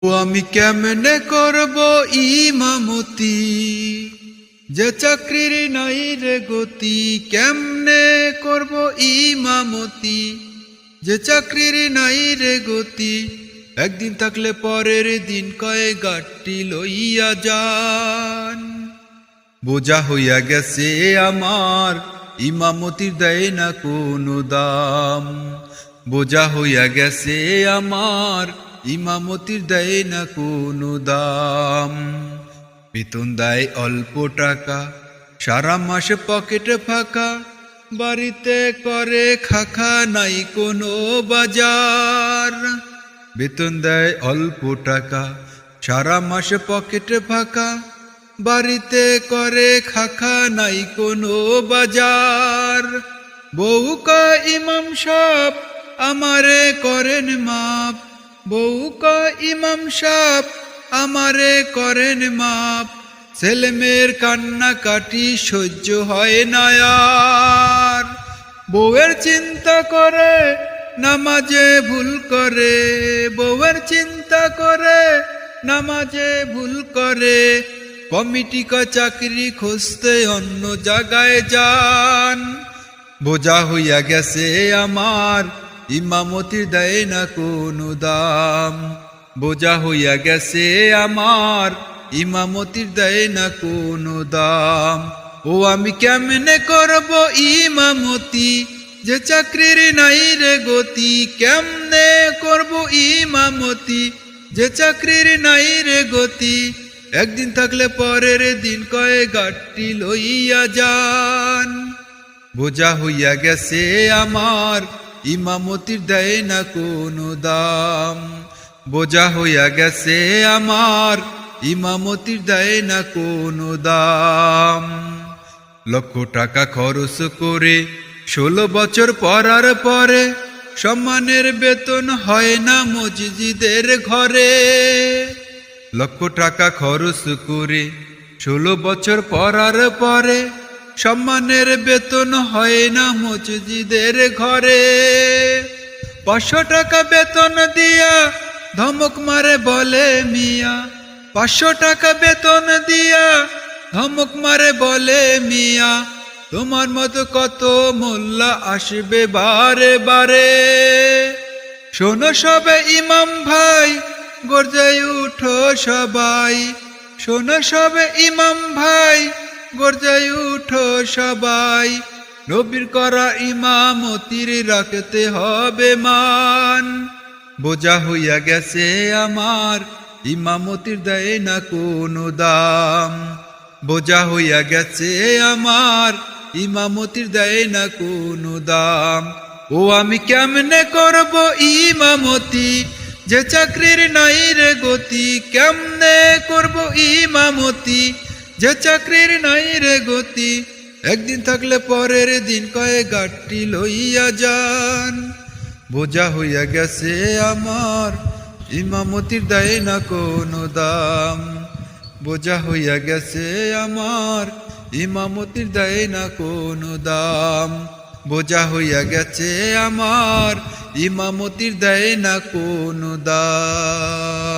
ও আমি কেমনে করব ইমামতি, যে চাকরির নাই রে গতি। কেমনে করব ইমামতি, যে চাকরির নাই রে গতি। একদিন থাকলে পরের দিন কয়ে গাঠটি লইয়া যান। বোঝা হইয়া গেছে আমার, ইমামতির দেয় না কোনো দাম। বোঝা হইয়া গেছে আমার, ইমামতির দেয় না কোনো দাম। বেতন দেয় অল্প টাকা, সারা মাসে পকেটে ফাঁকা। বাড়িতে করে খাখা, নাই কোনো বাজার। বেতন দেয় অল্প টাকা, সারা মাসে পকেটে ফাঁকা। বাড়িতে করে খাখা, নাই কোনো বাজার। বউ কয় ইমাম সাহেব আমারে করেন মাপ। বউ কয় ইমাম সাহেব আমারে করেন মাপ। ছেলে মেয়ের কান্না কাটি সহ্য হয় না আর। বউয়ের চিন্তা করে নামাজে ভুল করে। বউয়ের চিন্তা করে নামাজে ভুল করে। কমিটি কা চাকরি খুঁজতে অন্য জায়গায় যান। বোঝা হইয়া গেছে আমার, ইমামতির দেয় না কোনো দাম। বোঝা হইয়া গেছে আমার, ইমামতির দেয় না কোনো দাম। ও আমি কেমনে করব ইমামতি, যে চাকরির নাই রে গতি। কেমনে করব ইমামতি, যে চাকরির নাই রে গতি। একদিন থাকলে পরের দিন কয়ে গাঠটি লইয়া যান। বোঝা হইয়া গেছে আমার, ইমামতির দেয় না কোনো দাম। বোঝা হইয়া গেছে আমার, ইমামতির দেয় না কোনো দাম। লক্ষ টাকা খরচ করে 16 বছর পড়ার পরে, সম্মানের বেতন হয় না মসজিদের ঘরে। লক্ষ টাকা খরচ করে 16 বছর পড়ার পরে, সম্মানের বেতন হয় না মসজিদের ঘরে। 500 টাকা বেতন দিয়া ধমক মারে বলে মিয়া। 500 টাকা বেতন দিয়া ধমক মারে বলে মিয়া। তোমার মতো কত মোল্লা আসবে বারে বারে। শোনো সবে ইমাম ভাই, গর্জায় উঠো সবাই। শোনো সবে ইমাম ভাই, গর্জায় উঠো সবাই। নবীর করা ইমামতির রাখতে হবে মান। বোঝা হইয়া গেছে আমার, ইমামতির দেয় না কোনো দাম। বোঝা হইয়া গেছে আমার, ইমামতির দেয় না কোনো দাম। ও আমি কেমনে করব ইমামতি, যে চাকরির নাই রে গতি। কেমনে করব ইমামতি, যে চাকরির নাই রে গতি। একদিন থাকলে পরের দিন কয়ে গাঠটি লইয়া যান। বোঝা হইয়া গেছে আমার, ইমামতির দেয় না কোনো দাম। বোঝা হইয়া গেছে আমার, ইমামতির দেয় না কোনো দাম। বোঝা হইয়া গেছে আমার, ইমামতির দেয় না কোনো দাম।